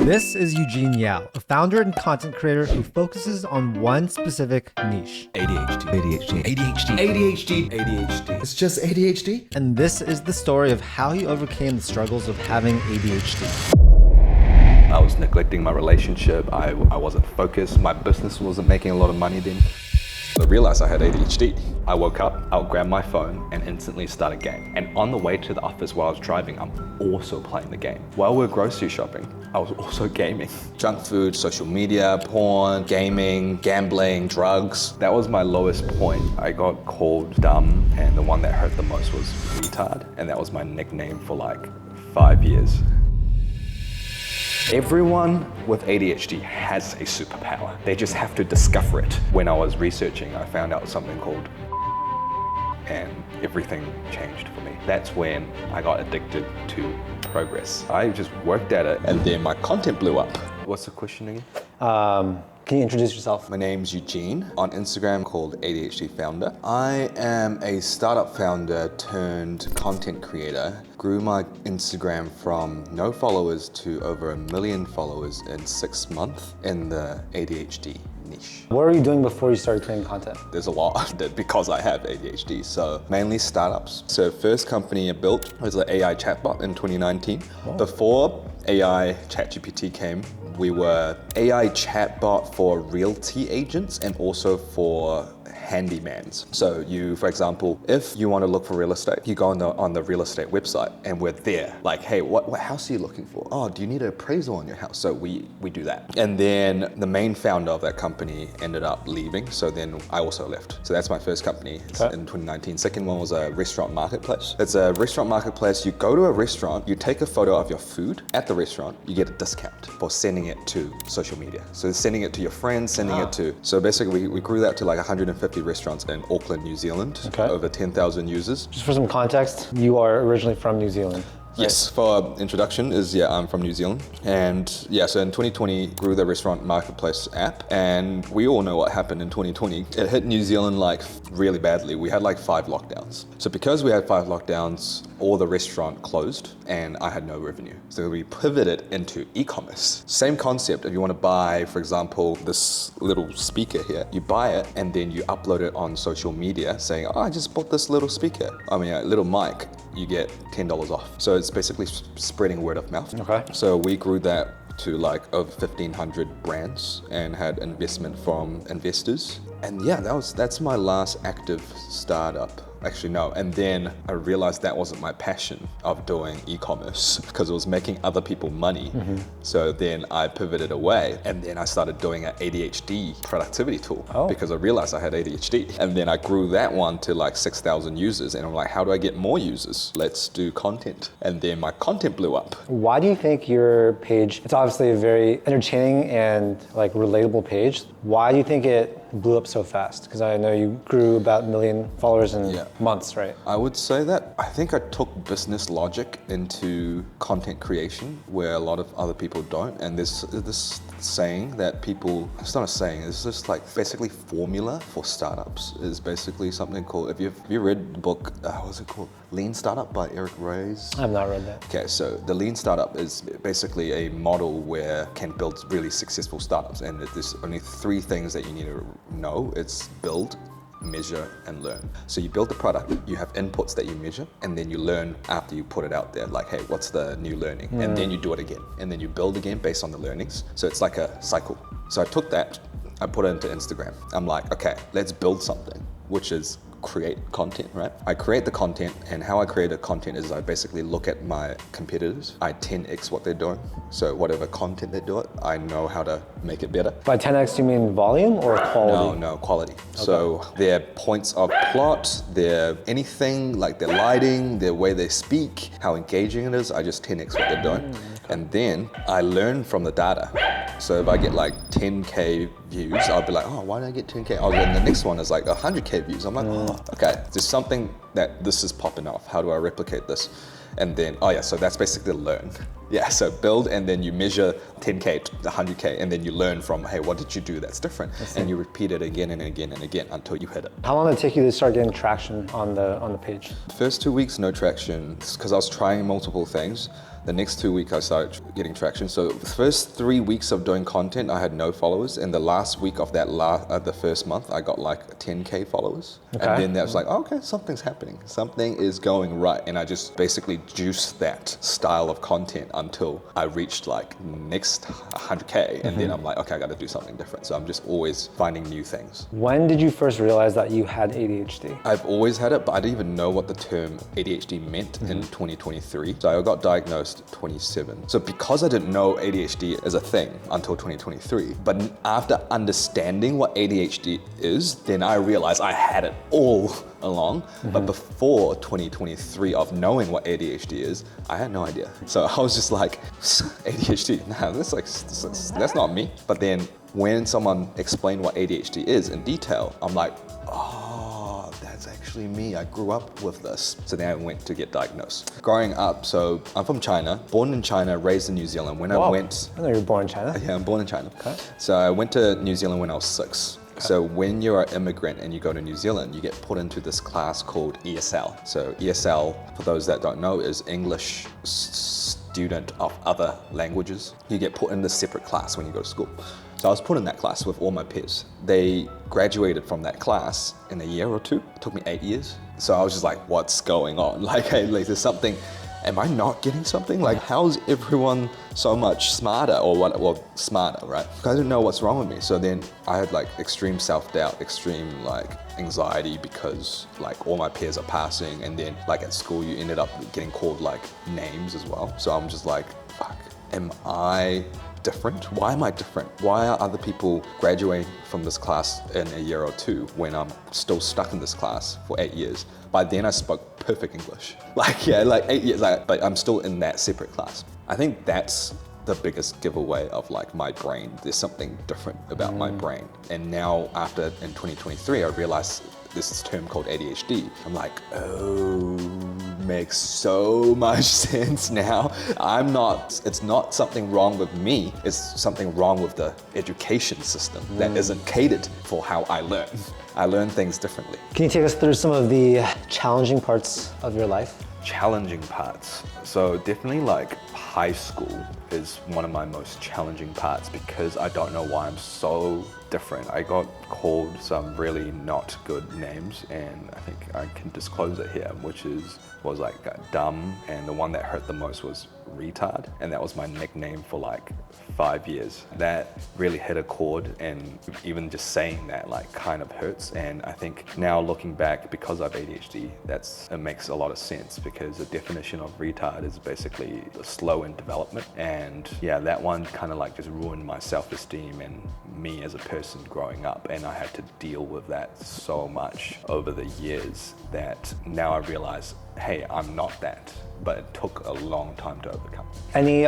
This is Eugene Yao, a founder and content creator who focuses on one specific niche. ADHD. It's just ADHD. And this is the story of how he overcame the struggles of having ADHD. I was neglecting my relationship, I wasn't focused, my business wasn't making a lot of money then. I realized I had ADHD. I woke up, I'll grab my phone and instantly start a game. And on the way to the office while I was driving, I'm also playing the game. While we're grocery shopping, I was also gaming. Junk food, social media, porn, gaming, gambling, drugs. That was my lowest point. I got called dumb, and the one that hurt the most was retard. And that was my nickname for like 5 years. Everyone with ADHD has a superpower. They just have to discover it. When I was researching, I found out something called, and everything changed for me. That's when I got addicted to progress. I just worked at it, and then my content blew up. What's the question again? Can you introduce yourself? My name's Eugene, on Instagram called ADHD Founder. I am a startup founder turned content creator. Grew my Instagram from no followers to over 1 million followers in 6 months in the ADHD niche. What were you doing before you started creating content? There's a lot because I have ADHD, so mainly startups. So first company I built was an AI chatbot in 2019. Oh. Before AI ChatGPT came, we were AI chatbot for realty agents and also for handymans. So you, for example, if you want to look for real estate, you go on the real estate website and we're there. Like, hey, what house are you looking for? Oh, do you need an appraisal on your house? So we do that. And then the main founder of that company ended up leaving. So then I also left. So that's my first company in 2019. Second one was a restaurant marketplace. It's a restaurant marketplace. You go to a restaurant, you take a photo of your food at the restaurant, you get a discount for sending it to social media. So sending it to your friends, sending it to, so basically we grew that to like 150 restaurants in Auckland, New Zealand, over 10,000 users. Just for some context, you are originally from New Zealand. Right? Yes, for introduction is, I'm from New Zealand. And so in 2020, grew the restaurant marketplace app. And we all know what happened in 2020. It hit New Zealand like really badly. We had like 5 lockdowns. So because we had 5 lockdowns, all the restaurant closed and I had no revenue. So we pivoted into e-commerce. Same concept. If you want to buy, for example, this little speaker here, you buy it and then you upload it on social media saying, oh, I just bought this little speaker. I mean, a little mic, you get $10 off. So it's basically spreading word of mouth. Okay. So we grew that to like over 1,500 brands and had investment from investors. And that's my last active startup. Actually, no. And then I realized that wasn't my passion of doing e-commerce because it was making other people money. So then I pivoted away and then I started doing an ADHD productivity tool because I realized I had ADHD. And then I grew that one to like 6,000 users. And I'm like, how do I get more users? Let's do content. And then my content blew up. Why do you think your page, it's obviously a very entertaining and like relatable page. Why do you think it blew up so fast? Because I know you grew about 1 million followers in months, right? I would say that. I think I took business logic into content creation where a lot of other people don't. And there's this saying that people, it's not a saying, it's just like basically formula for startups is basically something called, have you read the book, what's it called? Lean Startup by Eric Ries? I've not read that. Okay, so the Lean Startup is basically a model where can build really successful startups. And there's only 3 things that you need to know. It's build, measure, and learn. So you build the product, you have inputs that you measure, and then you learn after you put it out there, like, hey, what's the new learning? And then you do it again. And then you build again based on the learnings. So it's like a cycle. So I took that, I put it into Instagram. I'm like, okay, let's build something, which is create content, right? I create the content, and how I create the content is I basically look at my competitors. I 10x what they're doing. So whatever content they do it, I know how to make it better. By 10x, do you mean volume or quality? No, quality. Okay. So their points of plot, their anything, like their lighting, their way they speak, how engaging it is, I just 10x what they're doing. And then I learn from the data. So if I get like 10K views, I'll be like, oh, why did I get 10K? Oh, then the next one is like 100K views. I'm like, oh, okay, there's something that this is popping off. How do I replicate this? And then, so that's basically learn. Yeah, so build and then you measure 10K, 100K, and then you learn from, hey, what did you do that's different? And you repeat it again and again and again until you hit it. How long did it take you to start getting traction on the page? First 2 weeks, no traction, because I was trying multiple things. The next 2 weeks I started getting traction. So the first 3 weeks of doing content, I had no followers. And the last week of that the first month, I got like 10K followers. Okay. And then that was like, oh, okay, something's happening. Something is going right. And I just basically juiced that style of content until I reached like next 100K. And then I'm like, okay, I got to do something different. So I'm just always finding new things. When did you first realize that you had ADHD? I've always had it, but I didn't even know what the term ADHD meant in 2023. So I got diagnosed 27. So because I didn't know ADHD is a thing until 2023, but after understanding what ADHD is, then I realized I had it all along. But before 2023 of knowing what ADHD is, I had no idea. So I was just like, ADHD, nah, that's not me. But then when someone explained what ADHD is in detail, I'm like, oh, that's actually me. I grew up with this. So then I went to get diagnosed. Growing up, so I'm from China, born in China, raised in New Zealand. When Wow. I went, I know you were born in China. yeah, I'm born in China. Okay. So I went to New Zealand when I was 6. So when you're an immigrant and you go to New Zealand, you get put into this class called ESL. So ESL, for those that don't know, is English Student of Other Languages. You get put in this separate class when you go to school. So I was put in that class with all my peers. They graduated from that class in a year or two. It took me 8 years. So I was just like, what's going on? Like, hey, like there's something, am I not getting something? Like, how's everyone so much smarter or what? Well, smarter, right? I didn't know what's wrong with me. So then I had like extreme self-doubt, extreme like anxiety because like all my peers are passing. And then like at school, you ended up getting called like names as well. So I'm just like, fuck, am I different? Why am I different? Why are other people graduating from this class in a year or two when I'm still stuck in this class for 8 years? By then I spoke perfect English. Like, yeah, like 8 years, but I'm still in that separate class. I think that's the biggest giveaway of like my brain. There's something different about my brain. And now after in 2023, I realized this term called ADHD. I'm like, oh, makes so much sense now. It's not something wrong with me. It's something wrong with the education system that isn't catered for how I learn. I learn things differently. Can you take us through some of the challenging parts of your life? Challenging parts. So definitely like high school is one of my most challenging parts because I don't know why I'm so different. I got called some really not good names and I think I can disclose it here, which was like dumb, and the one that hurt the most was retard, and that was my nickname for like 5 years. That really hit a chord, and even just saying that like kind of hurts. And I think now looking back, because I've ADHD, it makes a lot of sense because the definition of retard is basically slow in development. And yeah, that one kind of like just ruined my self-esteem and me as a person growing up, and I had to deal with that so much over the years that now I realize, hey, I'm not that, but it took a long time to overcome. Any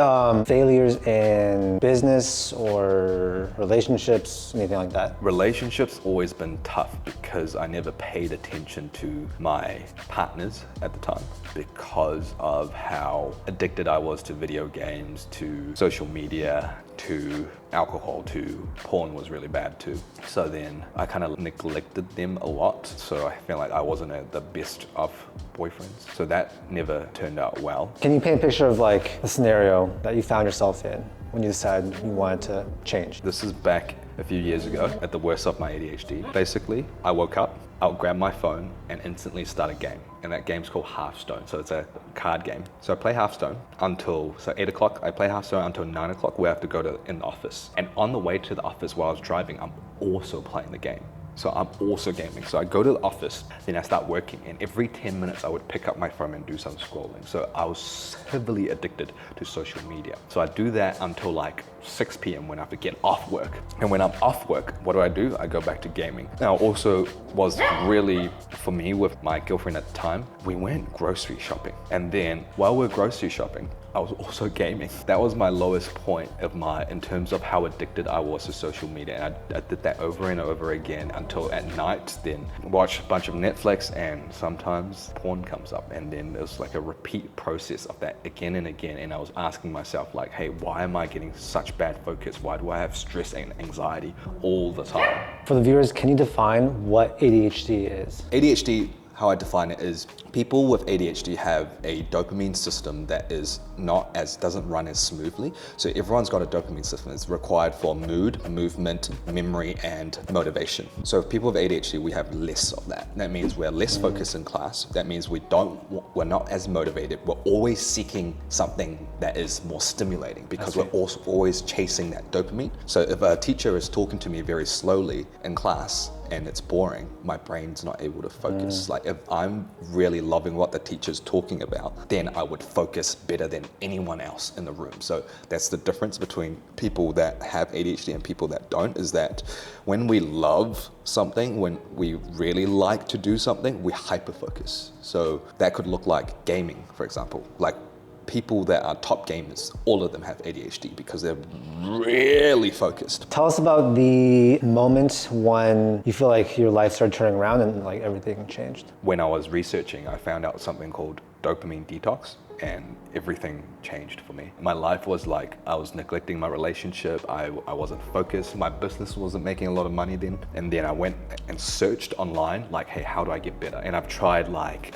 failures in business or relationships, anything like that? Relationships always been tough because I never paid attention to my partners at the time because of how addicted I was to video games, to social media, to alcohol, to porn was really bad too. So then I kind of neglected them a lot. So I feel like I wasn't the best of boyfriends. So that never turned out well. Can you paint a picture of like a scenario that you found yourself in when you decided you wanted to change? This is back a few years ago at the worst of my ADHD. Basically, I woke up, I'll grab my phone and instantly start a game. And that game's called Hearthstone. So it's a card game. So I play Hearthstone until 8 o'clock. I play Hearthstone until 9 o'clock where I have to go in the office. And on the way to the office while I was driving, I'm also playing the game. So I'm also gaming. So I go to the office, then I start working, and every 10 minutes I would pick up my phone and do some scrolling. So I was heavily addicted to social media. So I do that until like 6 p.m. when I have to get off work. And when I'm off work, what do? I go back to gaming. Now also was really, for me with my girlfriend at the time, we went grocery shopping. And then while we're grocery shopping, I was also gaming. That was my lowest point in terms of how addicted I was to social media. And I did that over and over again until at night, then watch a bunch of Netflix, and sometimes porn comes up. And then there's like a repeat process of that again and again. And I was asking myself like, hey, why am I getting such bad focus? Why do I have stress and anxiety all the time? For the viewers, can you define what ADHD is? ADHD, how I define it is people with ADHD have a dopamine system that doesn't run as smoothly. So everyone's got a dopamine system. It's required for mood, movement, memory, and motivation. So if people with ADHD, we have less of that. That means we're less focused in class. That means we're not as motivated. We're always seeking something that is more stimulating because we're also always chasing that dopamine. So if a teacher is talking to me very slowly in class, and it's boring, my brain's not able to focus. Like if I'm really loving what the teacher's talking about, then I would focus better than anyone else in the room. So that's the difference between people that have ADHD and people that don't, is that when we love something, when we really like to do something, we hyper-focus. So that could look like gaming, for example. Like people that are top gamers, all of them have ADHD because they're really focused. Tell us about the moment when you feel like your life started turning around and like everything changed. When I was researching, I found out something called dopamine detox, and everything changed for me. My life was like, I was neglecting my relationship, I wasn't focused, my business wasn't making a lot of money then. And then I went and searched online, like, hey, how do I get better? And I've tried like,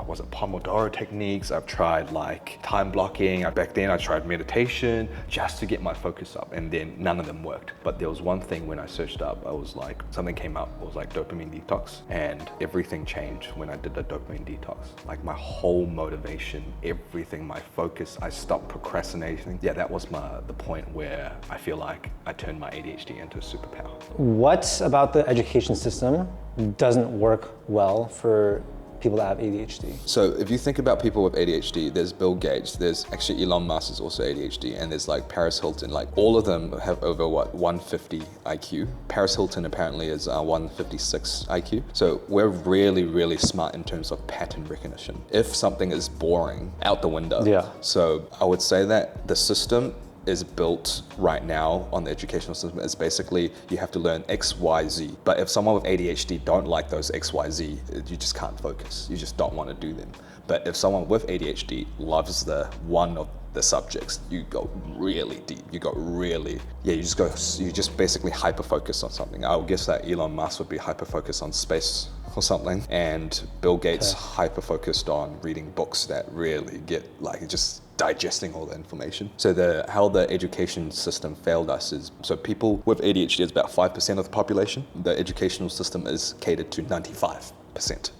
was it Pomodoro techniques? I've tried like time blocking. Back then I tried meditation just to get my focus up, and then none of them worked. But there was one thing when I searched up, I was like, something came up, it was like dopamine detox, and everything changed when I did the dopamine detox. Like my whole motivation, everything, my focus, I stopped procrastinating. Yeah, that was the point where I feel like I turned my ADHD into a superpower. What about the education system doesn't work well for people that have ADHD? So if you think about people with ADHD, there's Bill Gates, there's actually Elon Musk is also ADHD, and there's like Paris Hilton, like all of them have over 150 IQ. Paris Hilton apparently is 156 IQ. So we're really, really smart in terms of pattern recognition. If something is boring, out the window. Yeah. So I would say that the system is built right now on the educational system is basically you have to learn X, Y, Z. But if someone with ADHD don't like those X, Y, Z, you just can't focus. You just don't want to do them. But if someone with ADHD loves one of the subjects, you go really deep. You just basically hyper focus on something. I would guess that Elon Musk would be hyper focused on space or something, and Bill Gates hyper focused on reading books that really get like just digesting all the information. So how the education system failed us is, so people with ADHD is about 5% of the population. The educational system is catered to 95%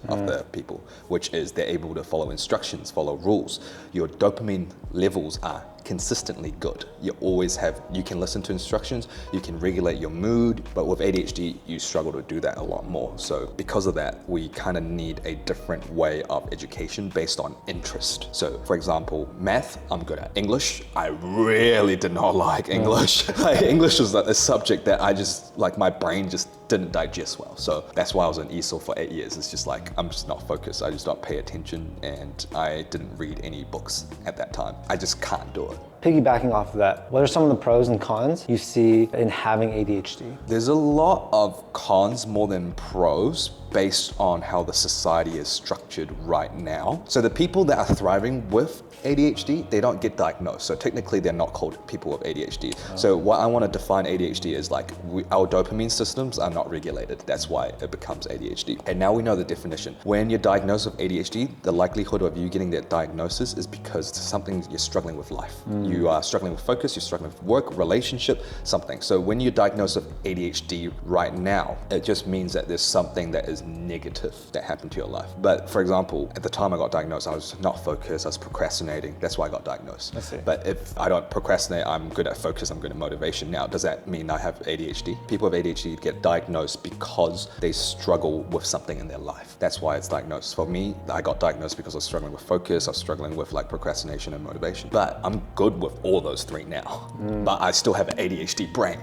of the people, which is they're able to follow instructions, follow rules. Your dopamine levels are consistently good. You can listen to instructions, you can regulate your mood, but with ADHD, you struggle to do that a lot more. So because of that, we kind of need a different way of education based on interest. So for example, math, I'm good at. English, I really did not like English. Like English was like a subject that my brain just didn't digest well. So that's why I was in ESOL for 8 years. It's just like, I'm just not focused. I just don't pay attention, and I didn't read any books at that time. I just can't do it. Piggybacking off of that, what are some of the pros and cons you see in having ADHD? There's a lot of cons more than pros based on how the society is structured right now. So the people that are thriving with ADHD, they don't get diagnosed. So technically they're not called people with ADHD. So what I want to define ADHD is like our dopamine systems are not regulated. That's why it becomes ADHD. And now we know the definition. When you're diagnosed with ADHD, the likelihood of you getting that diagnosis is because it's something you're struggling with life. You are struggling with focus, you're struggling with work, relationship, something. So when you're diagnosed with ADHD right now, it just means that there's something that is negative that happened to your life. But for example, at the time I got diagnosed, I was not focused, I was procrastinating. That's why I got diagnosed. I see. But if I don't procrastinate, I'm good at focus, I'm good at motivation. Now, does that mean I have ADHD? People with ADHD get diagnosed because they struggle with something in their life. That's why it's diagnosed. For me, I got diagnosed because I was struggling with focus, I was struggling with like procrastination and motivation. But I'm good good with all those three now, but I still have an ADHD brain.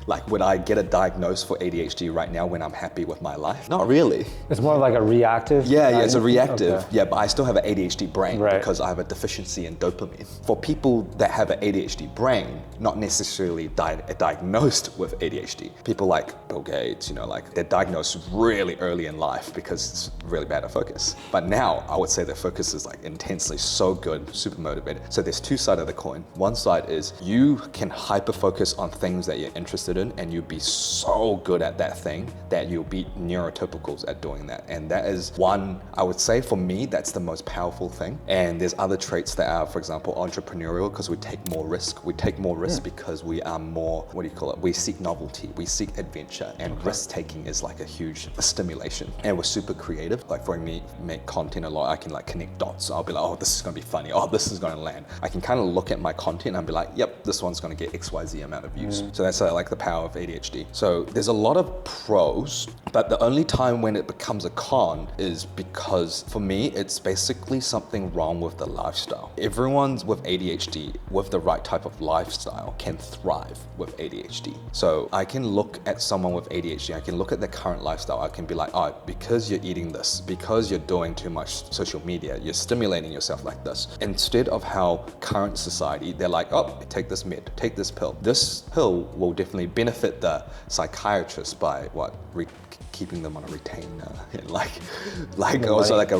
Like, would I get a diagnosis for ADHD right now when I'm happy with my life? Not really. It's more like a reactive. Yeah, it's a reactive. Okay. Yeah, but I still have an ADHD brain Right. because I have a deficiency in dopamine. For people that have an ADHD brain, not necessarily diagnosed with ADHD, people like Bill Gates, like they're diagnosed really early in life because it's really bad at focus. But now I would say their focus is like intensely so good, super motivated. So there's two sides of the coin. One side is you can hyper focus on things that you're interested in and you'll be so good at that thing that you'll beat neurotypicals at doing that. And that is one, I would say for me, that's the most powerful thing. And there's other traits that are, for example, entrepreneurial, because we take more risk. We take more risk because we are more, we seek novelty, we seek adventure, and risk taking is like a huge stimulation. And we're super creative. Like for me, make content a lot, I can like connect dots. I'll be like, oh, this is gonna be funny. Oh, this is gonna land. I can kind of look at my content and be like, yep, this one's gonna get XYZ amount of views. So that's like the power of ADHD. So there's a lot of pros, but the only time when it becomes a con is because for me, it's basically something wrong with the lifestyle. Everyone's with ADHD with the right type of lifestyle can thrive with ADHD. So I can look at someone with ADHD, I can look at their current lifestyle, I can be like, oh, because you're eating this, because you're doing too much social media, you're stimulating yourself like this. Instead of how current society, they're like, oh, take this med, take this pill. This pill will definitely benefit the psychiatrist by keeping them on a retainer, like also like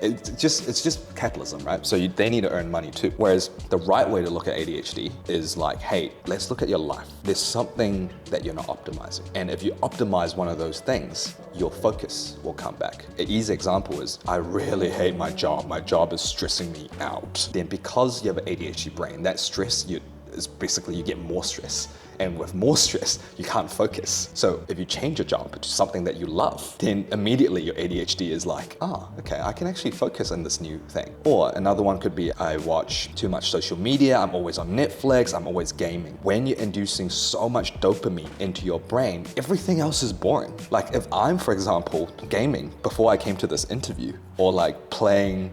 it's just capitalism, right? So they need to earn money too. Whereas the right way to look at ADHD is like, hey, let's look at your life. There's something that you're not optimizing, and if you optimize one of those things, your focus will come back. An easy example is, I really hate my job. My job is stressing me out. Then because you have an ADHD brain, that stress is basically you get more stress. And with more stress, you can't focus. So if you change your job to something that you love, then immediately your ADHD is like, okay, I can actually focus on this new thing. Or another one could be, I watch too much social media, I'm always on Netflix, I'm always gaming. When you're inducing so much dopamine into your brain, everything else is boring. Like if I'm, for example, gaming before I came to this interview, or like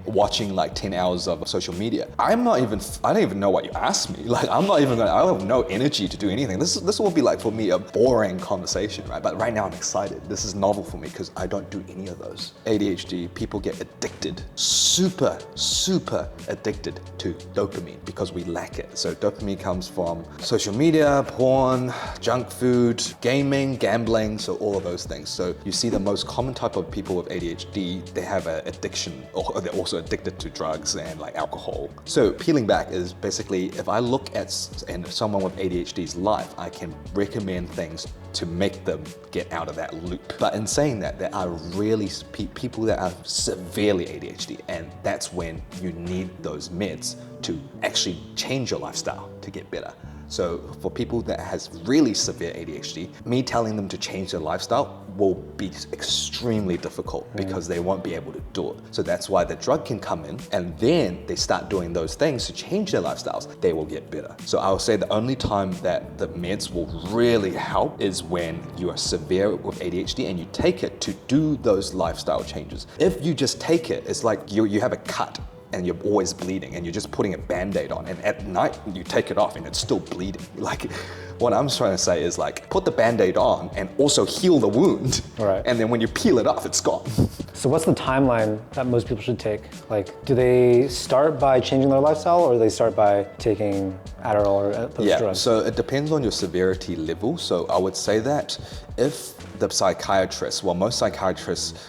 watching like 10 hours of social media, I don't even know what you asked me. Like I have no energy to do anything. This will be like for me a boring conversation, right? But right now I'm excited. This is novel for me because I don't do any of those. ADHD, people get addicted, super addicted to dopamine because we lack it. So dopamine comes from social media, porn, junk food, gaming, gambling, so all of those things. So you see the most common type of people with ADHD, they have an addiction, or they're also addicted to drugs and like alcohol. So peeling back is basically, if I look at someone with ADHD's life, I can recommend things to make them get out of that loop. But in saying that, there are really people that are severely ADHD, and that's when you need those meds to actually change your lifestyle to get better. So for people that has really severe ADHD, me telling them to change their lifestyle will be extremely difficult because they won't be able to do it. So that's why the drug can come in, and then they start doing those things to change their lifestyles, they will get better. So I would say the only time that the meds will really help is when you are severe with ADHD and you take it to do those lifestyle changes. If you just take it, it's like you have a cut and you're always bleeding and you're just putting a Band-Aid on, and at night you take it off and it's still bleeding. Like what I'm trying to say is like, put the Band-Aid on and also heal the wound. Right. And then when you peel it off, it's gone. So what's the timeline that most people should take? Like, do they start by changing their lifestyle, or do they start by taking Adderall or those drugs? So it depends on your severity level. So I would say that if the psychiatrist,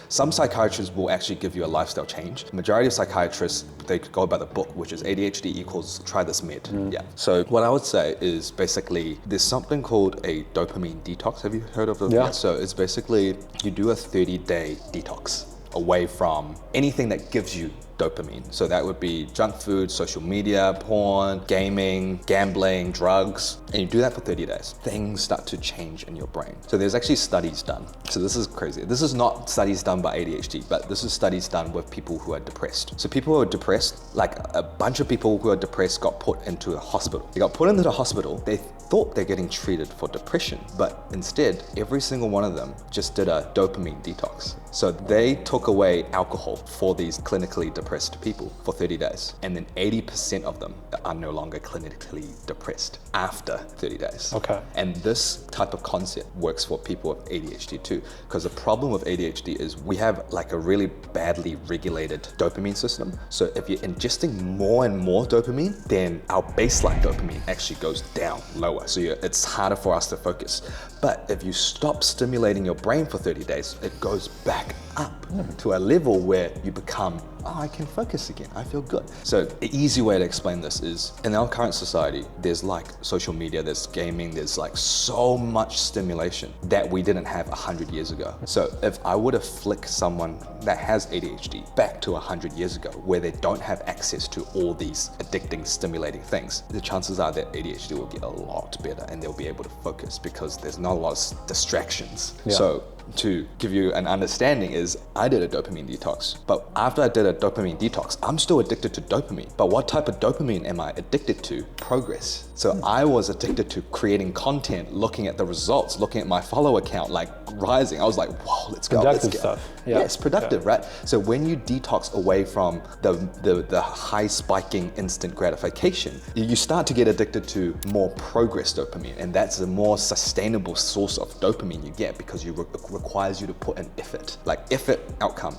some psychiatrists will actually give you a lifestyle change. The majority of psychiatrists, they go by the book, which is ADHD equals try this med. Yeah. So what I would say is basically there's something called a dopamine detox. Have you heard of it? Yeah. So it's basically you do a 30-day detox away from anything that gives you dopamine. So that would be junk food, social media, porn, gaming, gambling, drugs, and you do that for 30 days. Things start to change in your brain. So there's actually studies done. So this is crazy. This is not studies done by ADHD, but this is studies done with people who are depressed. So people who are depressed, like a bunch of people who are depressed got put into a hospital. They got put into the hospital. They thought they're getting treated for depression, but instead, every single one of them just did a dopamine detox. So they took away alcohol for these clinically depressed depressed people for 30 days. And then 80% of them are no longer clinically depressed after 30 days. Okay. And this type of concept works for people with ADHD too. Because the problem with ADHD is we have like a really badly regulated dopamine system. So if you're ingesting more and more dopamine, then our baseline dopamine actually goes down lower. So it's harder for us to focus. But if you stop stimulating your brain for 30 days, it goes back up to a level where you become, oh, I can focus again, I feel good. So the easy way to explain this is, in our current society, there's like social media, there's gaming, there's like so much stimulation that we didn't have 100 years ago. So if I were to flick someone that has ADHD back to 100 years ago, where they don't have access to all these addicting, stimulating things, the chances are that ADHD will get a lot better and they'll be able to focus because there's not a lot of distractions. Yeah. So to give you an understanding is I did a dopamine detox, but after I did a dopamine detox, I'm still addicted to dopamine. But what type of dopamine am I addicted to? Progress. So I was addicted to creating content, looking at the results, looking at my follower count, like rising. I was like, whoa, let's go. Productive let's go. stuff. Yeah. Yes, productive, right? So when you detox away from the high spiking instant gratification, you start to get addicted to more progress dopamine. And that's a more sustainable source of dopamine you get because it requires you to put an effort. Like effort, outcome,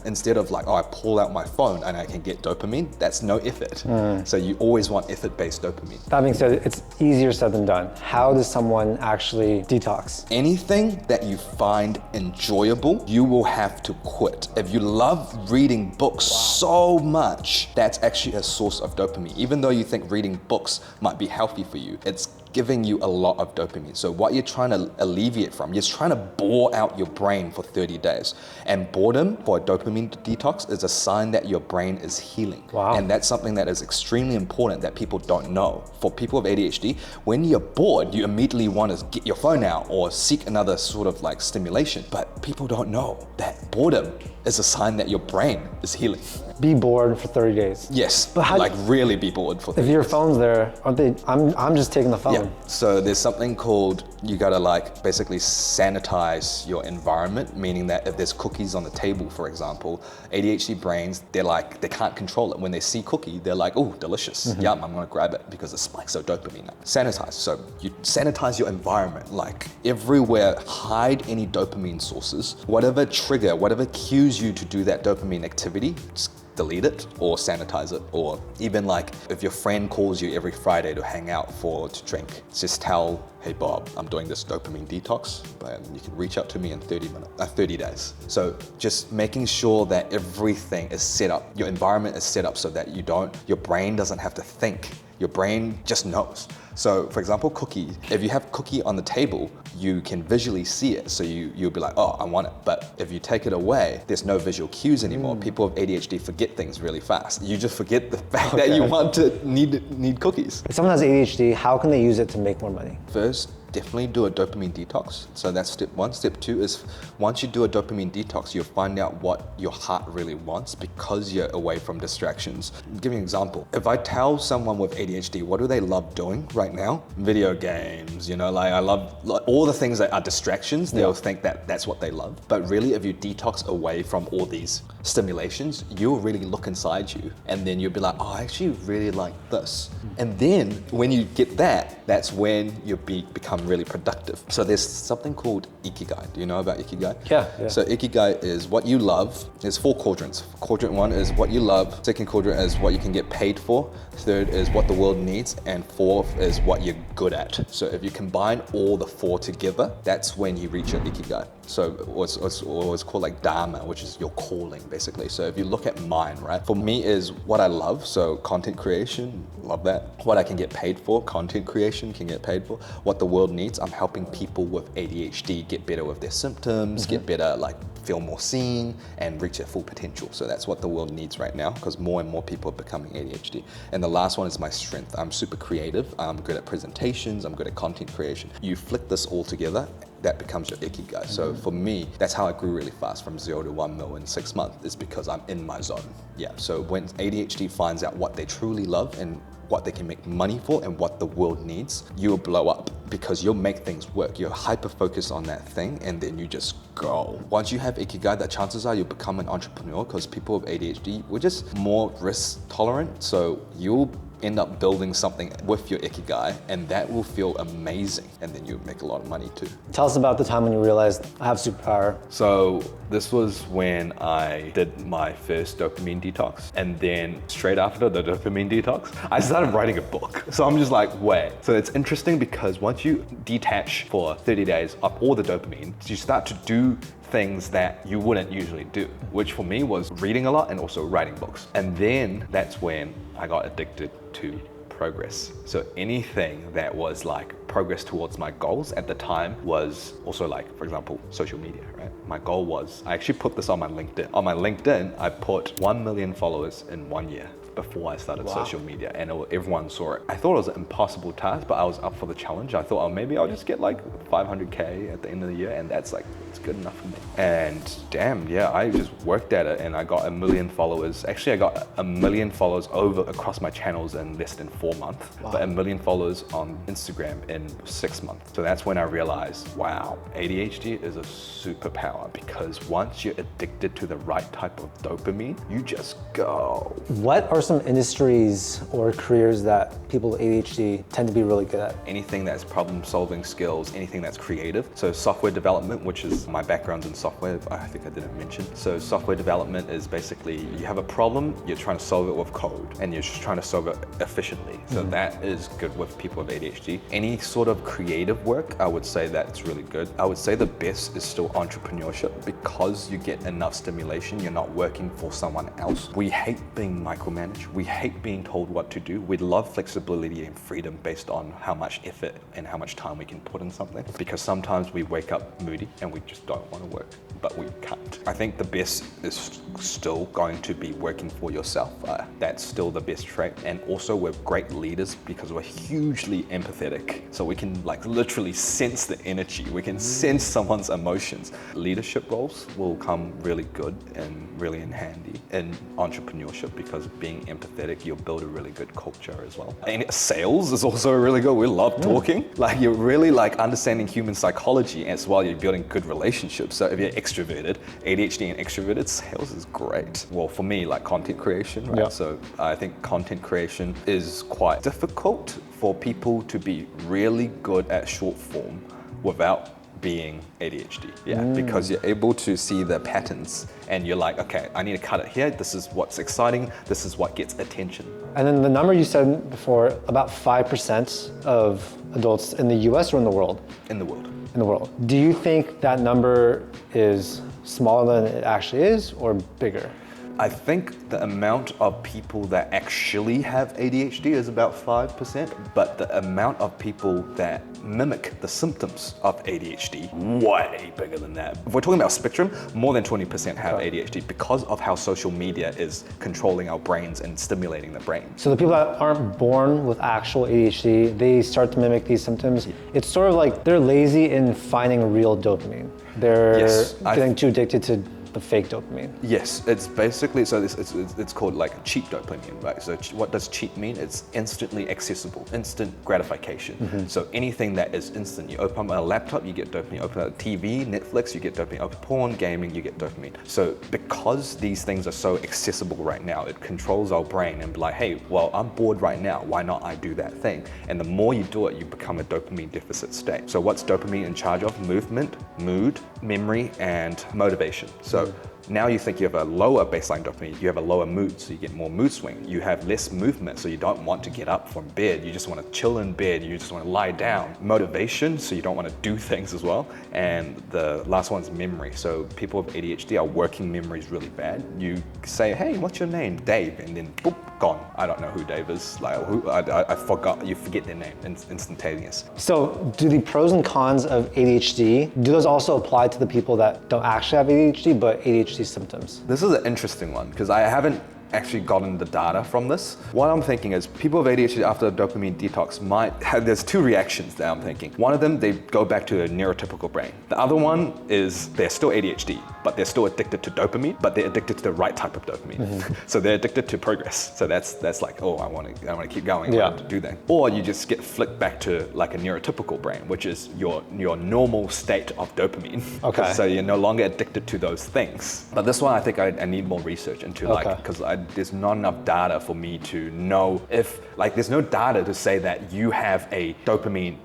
instead of like, oh, I pull out my phone and I can get dopamine. That's no effort. So you always want effort-based dopamine. That being said, it's easier said than done. How does someone actually detox? Anything that you find enjoyable, you will have to quit. If you love reading books so much, that's actually a source of dopamine. Even though you think reading books might be healthy for you, it's giving you a lot of dopamine. So what you're trying to alleviate from, you're trying to bore out your brain for 30 days. And boredom for a dopamine detox is a sign that your brain is healing. Wow. And that's something that is extremely important that people don't know. For people with ADHD, when you're bored, you immediately want to get your phone out or seek another sort of like stimulation. But people don't know that boredom is a sign that your brain is healing. Be bored for 30 days. Yes, But how- like really be bored for 30 If your days. phone's there, aren't they? I'm just taking the phone. Yeah, so there's something called, you gotta like basically sanitize your environment, meaning that if there's cookies on the table, for example, ADHD brains, they can't control it. When they see cookie, they're like, oh, delicious, yum, I'm gonna grab it because it spikes their dopamine up. Sanitize, so you sanitize your environment, like everywhere, hide any dopamine sources, whatever trigger, whatever cues you to do that dopamine activity, just delete it or sanitize it. Or even like if your friend calls you every Friday to hang out to drink, just tell, hey Bob, I'm doing this dopamine detox, but you can reach out to me in 30 days. So just making sure that everything is set up, your environment is set up so that your brain doesn't have to think. Your brain just knows. So for example, cookie, if you have cookie on the table, you can visually see it. So you'll be like, oh, I want it. But if you take it away, there's no visual cues anymore. People with ADHD forget things really fast. You just forget the fact that you want to need cookies. If someone has ADHD, how can they use it to make more money? First, definitely do a dopamine detox. So that's step one. Step two is once you do a dopamine detox, you'll find out what your heart really wants because you're away from distractions. I'll give you an example. If I tell someone with ADHD, what do they love doing right now? Video games, like I love all the things that are distractions, they'll think that that's what they love. But really, if you detox away from all these stimulations, you'll really look inside you and then you'll be like, oh, I actually really like this. And then when you get that, that's when you become really productive. So there's something called Ikigai. Do you know about Ikigai? Yeah. So Ikigai is what you love. There's 4 quadrants. Quadrant 1 is what you love. Second quadrant is what you can get paid for. Third is what the world needs. And fourth is what you're good at. So if you combine all the 4 together, that's when you reach your Ikigai. So what's called like Dharma, which is your calling basically. So if you look at mine, right? For me is what I love. So content creation, love that. What I can get paid for, content creation can get paid for. What the world needs, I'm helping people with ADHD get better with their symptoms, get better, like feel more seen and reach their full potential. So that's what the world needs right now because more and more people are becoming ADHD. And the last one is my strength. I'm super creative. I'm good at presentations. I'm good at content creation. You flick this all together, that becomes your Ikigai. So for me, that's how I grew really fast from 0 to 1 mil in 6 months is because I'm in my zone. Yeah, so when ADHD finds out what they truly love and what they can make money for and what the world needs, you'll blow up because you'll make things work. You're hyper-focused on that thing and then you just go. Once you have Ikigai, the chances are you'll become an entrepreneur because people with ADHD, we're just more risk tolerant. So you'll end up building something with your Ikigai and that will feel amazing and then you'll make a lot of money too. Tell us about the time when you realized I have superpower. So this was when I did my first dopamine detox, and then straight after the dopamine detox, I started writing a book. So I'm just like, wait. So it's interesting because once you detach for 30 days of all the dopamine, you start to do things that you wouldn't usually do, which for me was reading a lot and also writing books. And then that's when I got addicted to progress. So anything that was like progress towards my goals at the time was also like, for example, social media, right? My goal was, I actually put this on my LinkedIn. On my LinkedIn, I put 1 million followers in 1 year before I started social media, and everyone saw it. I thought it was an impossible task, but I was up for the challenge. I thought, oh, maybe I'll just get like 500K at the end of the year, and that's like, it's good enough for me. And damn, yeah, I just worked at it and I got 1 million followers. Actually, I got 1 million followers across my channels in less than 4 months, but 1 million followers on Instagram in 6 months. So that's when I realized, wow, ADHD is a superpower because once you're addicted to the right type of dopamine, you just go. What are some industries or careers that people with ADHD tend to be really good at? Anything that's problem solving skills, anything that's creative. So software development, which is my background in software, I think I didn't mention. So software development is basically, you have a problem, you're trying to solve it with code and you're just trying to solve it efficiently. So that is good with people with ADHD. Any sort of creative work, I would say that's really good. I would say the best is still entrepreneurship because you get enough stimulation, you're not working for someone else. We hate being micromanaged. We hate being told what to do. We love flexibility and freedom based on how much effort and how much time we can put in something. Because sometimes we wake up moody and we just don't want to work, but we can't. I think the best is still going to be working for yourself. That's still the best trait. And also we're great leaders because we're hugely empathetic. So we can like literally sense the energy. We can sense someone's emotions. Leadership roles will come really good and really in handy in entrepreneurship because being empathetic, you'll build a really good culture as well. And sales is also really good. We love talking. Like you're really like understanding human psychology as well. You're building good relationships. So if you're extroverted, ADHD and extroverted, sales is great. Well, for me, like content creation, right? Yeah. So I think content creation is quite difficult for people to be really good at short form without being ADHD. Yeah, because you're able to see the patterns and you're like, okay, I need to cut it here. This is what's exciting. This is what gets attention. And then the number you said before, about 5% of adults in the US or in the world? In the world. In the world. Do you think that number is smaller than it actually is or bigger? I think the amount of people that actually have ADHD is about 5%, but the amount of people that mimic the symptoms of ADHD, way bigger than that. If we're talking about spectrum, more than 20% have ADHD because of how social media is controlling our brains and stimulating the brain. So the people that aren't born with actual ADHD, they start to mimic these symptoms. It's sort of like they're lazy in finding real dopamine. They're getting too addicted to the fake dopamine. Yes, it's basically, so it's called like cheap dopamine, right? So what does cheap mean? It's instantly accessible, instant gratification. So anything that is instant, you open up a laptop, you get dopamine. You open up a TV, Netflix, you get dopamine. Open porn, gaming, you get dopamine. So because these things are so accessible right now, it controls our brain and be like, hey, well, I'm bored right now. Why not I do that thing? And the more you do it, you become a dopamine deficit state. So what's dopamine in charge of? Movement, mood, memory, and motivation. So now you think you have a lower baseline dopamine, you have a lower mood, so you get more mood swing. You have less movement, so you don't want to get up from bed. You just want to chill in bed, you just want to lie down. Motivation, so you don't want to do things as well. And the last one's memory. So people with ADHD are working memories really bad. You say, hey, what's your name? Dave, and then boop, gone. I don't know who Dave is. Like, I forgot, you forget their name, instantaneous. So do the pros and cons of ADHD, do those also apply to the people that don't actually have ADHD, but ADHD symptoms? This is an interesting one because I haven't actually gotten the data from this. What I'm thinking is people with ADHD after a dopamine detox might have, there's two reactions that I'm thinking. One of them, they go back to a neurotypical brain. The other one is they're still ADHD, but they're still addicted to dopamine, but they're addicted to the right type of dopamine. So they're addicted to progress. So that's like, oh, I want to keep going, I want to do that. Or you just get flicked back to like a neurotypical brain, which is your normal state of dopamine. Okay. So you're no longer addicted to those things. But this one, I think I need more research into because there's not enough data for me to know if, like, there's no data to say that you have a dopamine,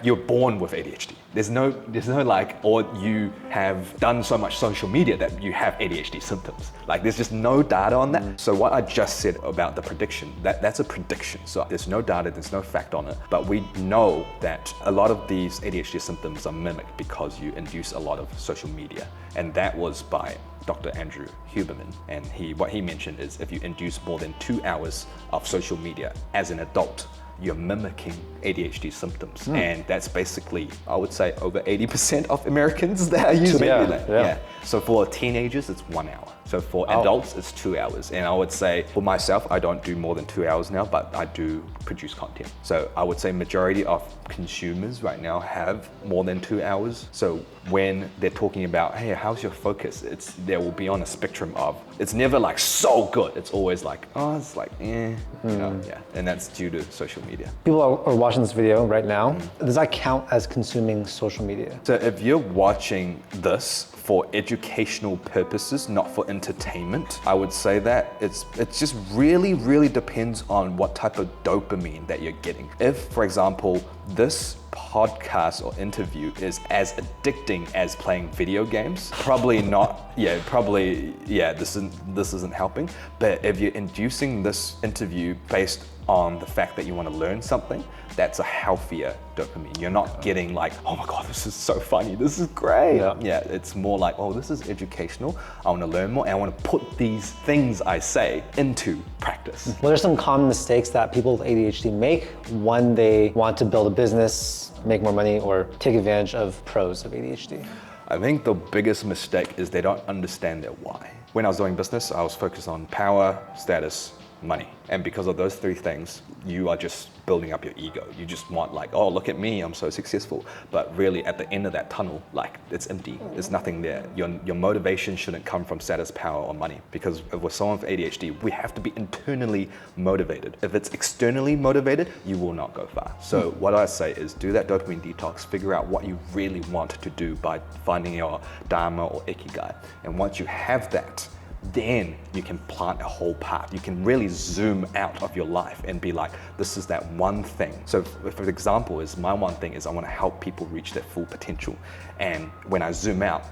you're born with ADHD. There's no like, or you have done so much social media that you have ADHD symptoms. Like, there's just no data on that. So what I just said about the prediction, that's a prediction. So there's no data, there's no fact on it, but we know that a lot of these ADHD symptoms are mimicked because you induce a lot of social media. And that was by Dr. Andrew Huberman, and what he mentioned is if you induce more than 2 hours of social media as an adult, you're mimicking ADHD symptoms. And that's basically, I would say, over 80% of Americans that are using it. Yeah. So for teenagers, it's 1 hour. So for adults, it's 2 hours. And I would say for myself, I don't do more than 2 hours now, but I do produce content. So I would say majority of consumers right now have more than 2 hours. So when they're talking about, hey, how's your focus? There will be on a spectrum of, it's never like so good. It's always like, oh, it's like, you know, And that's due to social media. People are watching this video right now. Does that count as consuming social media? So if you're watching this for educational purposes, not for entertainment, I would say that it's just really, really depends on what type of dopamine that you're getting. If, for example, this podcast or interview is as addicting as playing video games, probably not. This isn't helping. But if you're inducing this interview based on the fact that you want to learn something, that's a healthier dopamine. You're not getting like, oh my God, this is so funny, this is great. It's more like, oh, this is educational, I want to learn more, and I want to put these things I say into practice. What are some common mistakes that people with ADHD make when they want to build a business, make more money, or take advantage of pros of ADHD? I think the biggest mistake is they don't understand their why. When I was doing business, I was focused on power, status, money. And because of those three things, you are just building up your ego. You just want like, oh, look at me, I'm so successful. But really at the end of that tunnel, like it's empty, there's nothing there. Your motivation shouldn't come from status, power, or money. Because with someone with ADHD, we have to be internally motivated. If it's externally motivated, you will not go far. So what I say is do that dopamine detox, figure out what you really want to do by finding your dharma or ikigai. And once you have that, then you can plant a whole path. You can really zoom out of your life and be like, this is that one thing. So for example, my one thing is I want to help people reach their full potential. And when I zoom out,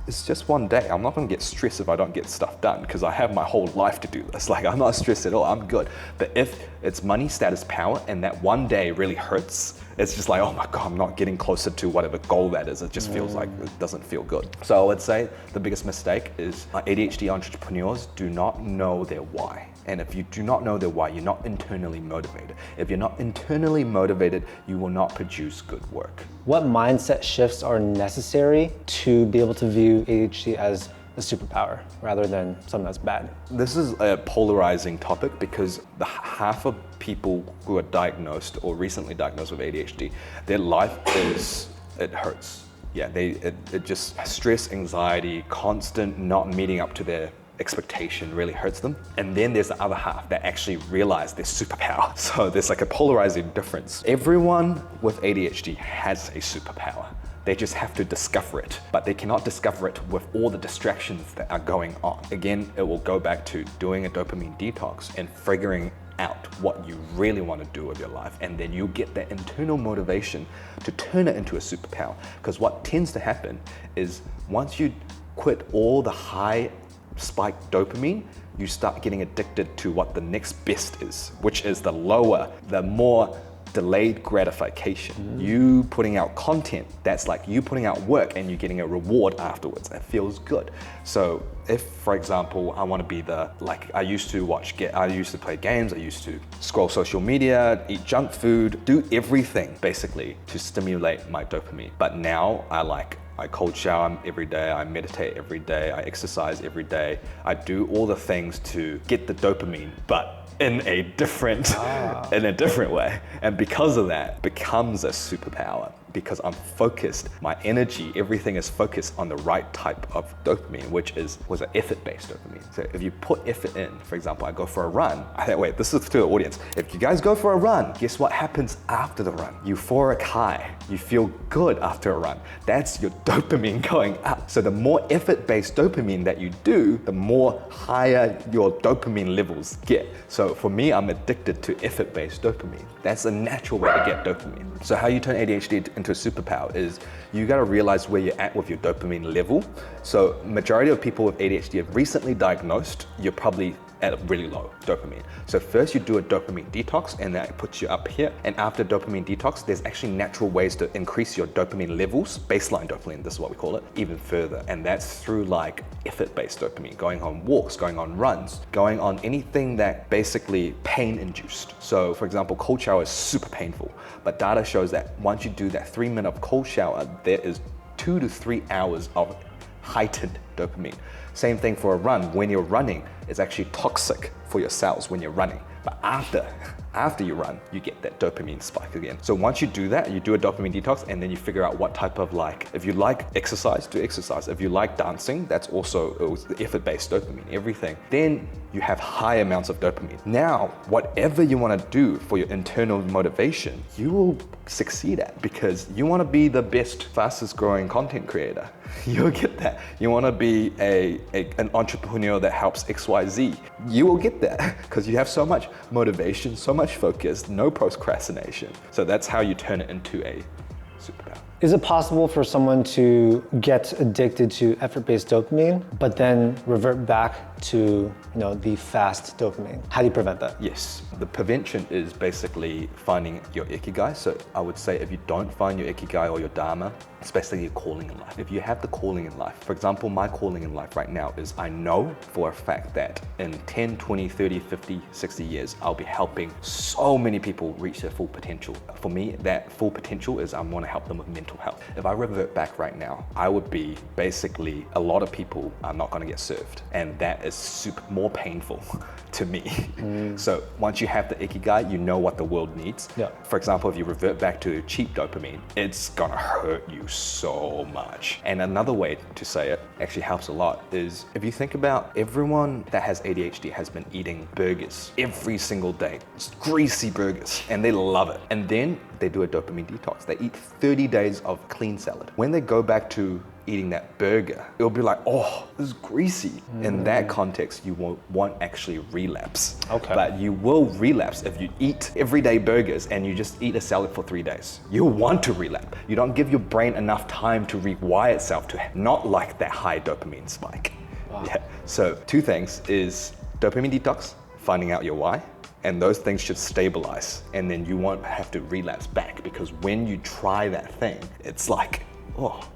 it's just one day. I'm not gonna get stressed if I don't get stuff done because I have my whole life to do this. Like I'm not stressed at all, I'm good. But if it's money, status, power, and that one day really hurts, it's just like, oh my God, I'm not getting closer to whatever goal that is. It just feels like it doesn't feel good. So I would say the biggest mistake is ADHD entrepreneurs do not know their why. And if you do not know their why, you're not internally motivated. If you're not internally motivated, you will not produce good work. What mindset shifts are necessary to be able to view ADHD as a superpower rather than something that's bad? This is a polarizing topic because the half of people who are diagnosed or recently diagnosed with ADHD, their life it hurts. Yeah, it just stress, anxiety, constant not meeting up to their expectation really hurts them. And then there's the other half that actually realize their superpower. So there's like a polarizing difference. Everyone with ADHD has a superpower. They just have to discover it, but they cannot discover it with all the distractions that are going on. Again, it will go back to doing a dopamine detox and figuring out what you really want to do with your life. And then you'll get that internal motivation to turn it into a superpower. Because what tends to happen is once you quit all the high spike dopamine, you start getting addicted to what the next best is, which is the more delayed gratification. You putting out content, that's like you putting out work and you're getting a reward afterwards. It feels good. So if, for example, I want to be I used to play games, I used to scroll social media, eat junk food, do everything basically to stimulate my dopamine. But now I cold shower every day, I meditate every day, I exercise every day. I do all the things to get the dopamine, but in a different way. And because of that, becomes a superpower. Because I'm focused, my energy, everything is focused on the right type of dopamine, which was an effort-based dopamine. So if you put effort in, for example, I go for a run. I think, wait, this is to the audience. If you guys go for a run, guess what happens after the run? Euphoric high. You feel good after a run. That's your dopamine going up. So the more effort-based dopamine that you do, the more higher your dopamine levels get. So for me, I'm addicted to effort-based dopamine. That's a natural way to get dopamine. So how you turn ADHD into a superpower is you got to realize where you're at with your dopamine level. So majority of people with ADHD are recently diagnosed, you're probably at a really low dopamine. So first you do a dopamine detox and that puts you up here. And after dopamine detox, there's actually natural ways to increase your dopamine levels, baseline dopamine, this is what we call it, even further. And that's through like effort-based dopamine, going on walks, going on runs, going on anything that basically pain induced. So for example, cold shower is super painful, but data shows that once you do that 3 minute of cold shower, there is 2 to 3 hours of heightened dopamine. Same thing for a run. When you're running, it's actually toxic for your cells when you're running. But after you run, you get that dopamine spike again. So once you do that, you do a dopamine detox and then you figure out what type of if you like exercise, do exercise. If you like dancing, that's also effort-based dopamine, everything. Then you have high amounts of dopamine. Now, whatever you want to do for your internal motivation, you will succeed at because you want to be the best, fastest growing content creator. You'll get that. You want to be an entrepreneur that helps XYZ. You will get that because you have so much motivation, so much focus, no procrastination. So that's how you turn it into a superpower. Is it possible for someone to get addicted to effort-based dopamine, but then revert back to the fast dopamine? How do you prevent that? Yes, the prevention is basically finding your ikigai. So I would say if you don't find your ikigai or your dharma, especially your calling in life. If you have the calling in life, for example, my calling in life right now is I know for a fact that in 10, 20, 30, 50, 60 years, I'll be helping so many people reach their full potential. For me, that full potential is I want to help them with mental health. If I revert back right now, I would be basically, a lot of people are not going to get served. And that is more painful to me. So once you have the ikigai, you know what the world needs. Yeah. For example, if you revert back to cheap dopamine, it's gonna hurt you so much. And another way to say it actually helps a lot is if you think about everyone that has ADHD has been eating burgers every single day. It's greasy burgers and they love it. And then they do a dopamine detox. They eat 30 days of clean salad. When they go back to eating that burger, it'll be like, oh, this is greasy. In that context, you won't actually relapse. Okay. But you will relapse if you eat everyday burgers and you just eat a salad for 3 days. You'll want to relapse. You don't give your brain enough time to rewire itself to not like that high dopamine spike. Wow. Yeah. So 2 things is dopamine detox, finding out your why, and those things should stabilize. And then you won't have to relapse back because when you try that thing, it's like, oh,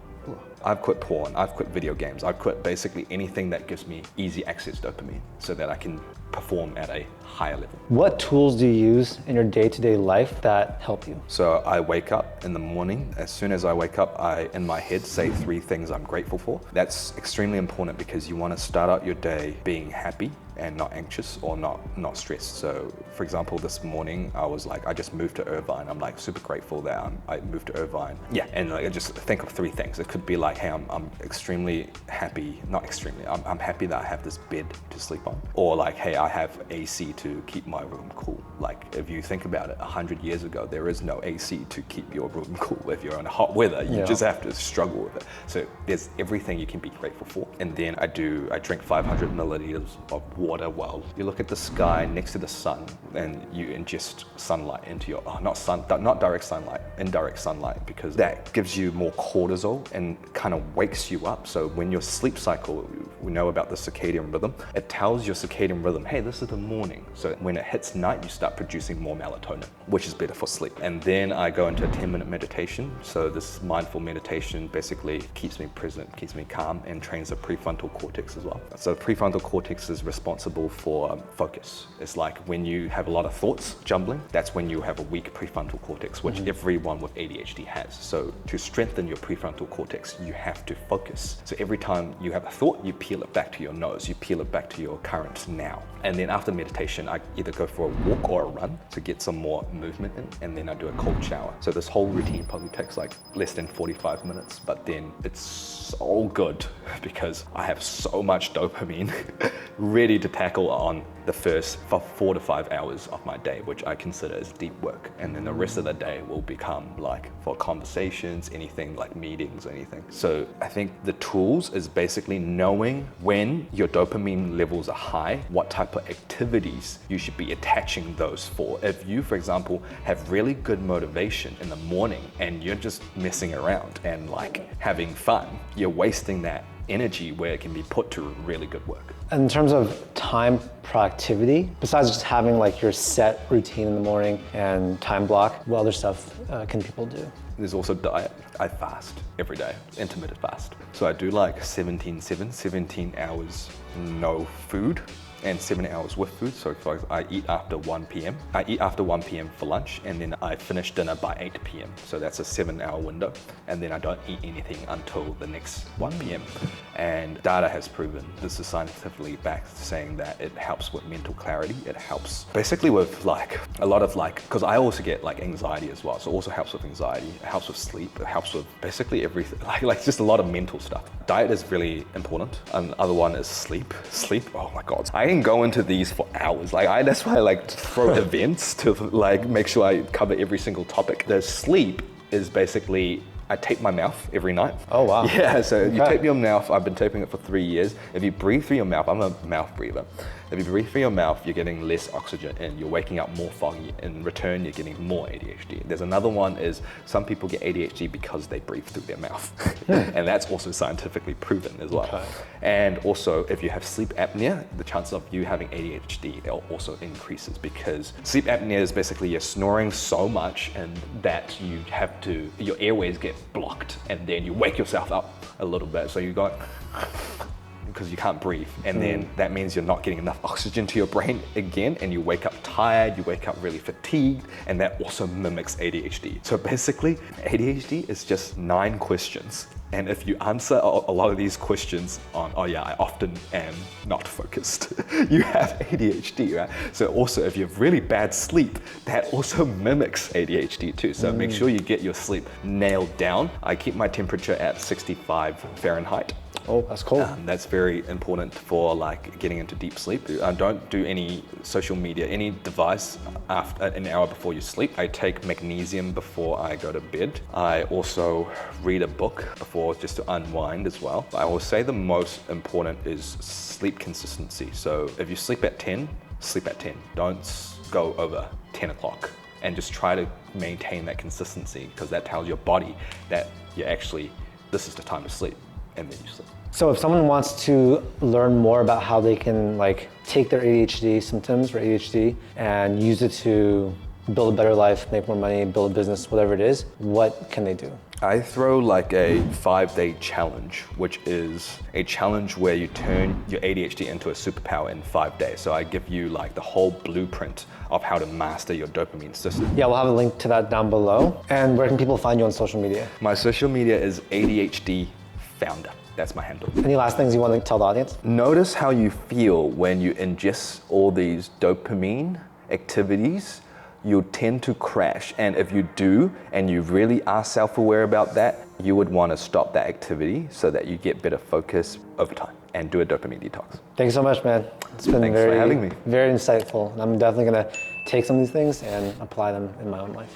I've quit porn, I've quit video games, I've quit basically anything that gives me easy access dopamine so that I can perform at a higher level. What tools do you use in your day-to-day life that help you? So I wake up in the morning. As soon as I wake up, I, in my head, say 3 things I'm grateful for. That's extremely important because you want to start out your day being happy and not anxious or not stressed. So for example, this morning I was like, I just moved to Irvine. I'm like super grateful that I moved to Irvine. Yeah, and like, I just think of 3 things. It could be like, hey, I'm extremely happy, not extremely, I'm happy that I have this bed to sleep on. Or like, hey, I have AC to keep my room cool. Like if you think about it, 100 years ago, there is no AC to keep your room cool. If you're in hot weather, you just have to struggle with it. So there's everything you can be grateful for. And then I drink 500 milliliters of water while you look at the sky next to the sun and you ingest sunlight into your, not direct sunlight, indirect sunlight, because that gives you more cortisol and kind of wakes you up. So when your sleep cycle we know about the circadian rhythm. It tells your circadian rhythm, hey, this is the morning. So when it hits night, you start producing more melatonin, which is better for sleep. And then I go into a 10-minute meditation. So this mindful meditation basically keeps me present, keeps me calm, and trains the prefrontal cortex as well. So the prefrontal cortex is responsible for focus. It's like when you have a lot of thoughts jumbling, that's when you have a weak prefrontal cortex, which everyone with ADHD has. So to strengthen your prefrontal cortex, you have to focus. So every time you have a thought, you peel it back to your nose, you peel it back to your current now. And then after meditation, I either go for a walk or a run to get some more movement in, and then I do a cold shower. So this whole routine probably takes like less than 45 minutes, but then it's so good because I have so much dopamine ready to tackle on the first 4 to 5 hours of my day, which I consider as deep work. And then the rest of the day will become like for conversations, anything like meetings, anything. So I think the tools is basically knowing when your dopamine levels are high, what type of activities you should be attaching those for. If you, for example, have really good motivation in the morning and you're just messing around and like having fun, you're wasting that energy where it can be put to really good work. In terms of time productivity, besides just having like your set routine in the morning and time block, what other stuff can people do? There's also diet. I fast every day, intermittent fast. So I do like 17 hours no food and 7 hours with food. So I eat after 1 p.m. I eat after 1 p.m. for lunch, and then I finish dinner by 8 p.m. So that's a 7-hour window. And then I don't eat anything until the next 1 p.m. And data has proven, this is scientifically backed, saying that it helps with mental clarity. It helps basically with like a lot of like, because I also get like anxiety as well. So it also helps with anxiety, it helps with sleep, it helps with basically everything, like just a lot of mental stuff. Diet is really important. Another one is sleep. Sleep, oh my God. I can go into these for hours. That's why I like throw events to like make sure I cover every single topic. The sleep is basically, I tape my mouth every night. Oh, wow. Yeah, so you tape your mouth. I've been taping it for 3 years. If you breathe through your mouth, I'm a mouth breather. If you breathe through your mouth, you're getting less oxygen and you're waking up more foggy. In return, you're getting more ADHD. There's another one is some people get ADHD because they breathe through their mouth. And that's also scientifically proven as well. Okay. And also, if you have sleep apnea, the chances of you having ADHD also increases because sleep apnea is basically you're snoring so much and that your airways get blocked and then you wake yourself up a little bit. So you go because you can't breathe, and then that means you're not getting enough oxygen to your brain again, and you wake up tired, you wake up really fatigued, and that also mimics ADHD. So basically, ADHD is just 9 questions. And if you answer a lot of these questions on, oh yeah, I often am not focused, you have ADHD, right? So also, if you have really bad sleep, that also mimics ADHD too. So make sure you get your sleep nailed down. I keep my temperature at 65 Fahrenheit. Oh, that's cool. That's very important for like getting into deep sleep. Don't do any social media, any device after an hour before you sleep. I take magnesium before I go to bed. I also read a book before just to unwind as well. I will say the most important is sleep consistency. So if you sleep at 10, sleep at 10. Don't go over 10 o'clock. And just try to maintain that consistency because that tells your body that this is the time to sleep, and then you sleep. So if someone wants to learn more about how they can like take their ADHD symptoms or ADHD and use it to build a better life, make more money, build a business, whatever it is, what can they do? I throw like a 5-day challenge, which is a challenge where you turn your ADHD into a superpower in 5 days. So I give you like the whole blueprint of how to master your dopamine system. Yeah, we'll have a link to that down below. And where can people find you on social media? My social media is ADHD Founder. That's my handle. Any last things you want to tell the audience? Notice how you feel when you ingest all these dopamine activities. You tend to crash, and if you do, and you really are self-aware about that, you would want to stop that activity so that you get better focus over time and do a dopamine detox. Thank you so much, man. It's been Thanks for having me. Very insightful. I'm definitely going to take some of these things and apply them in my own life.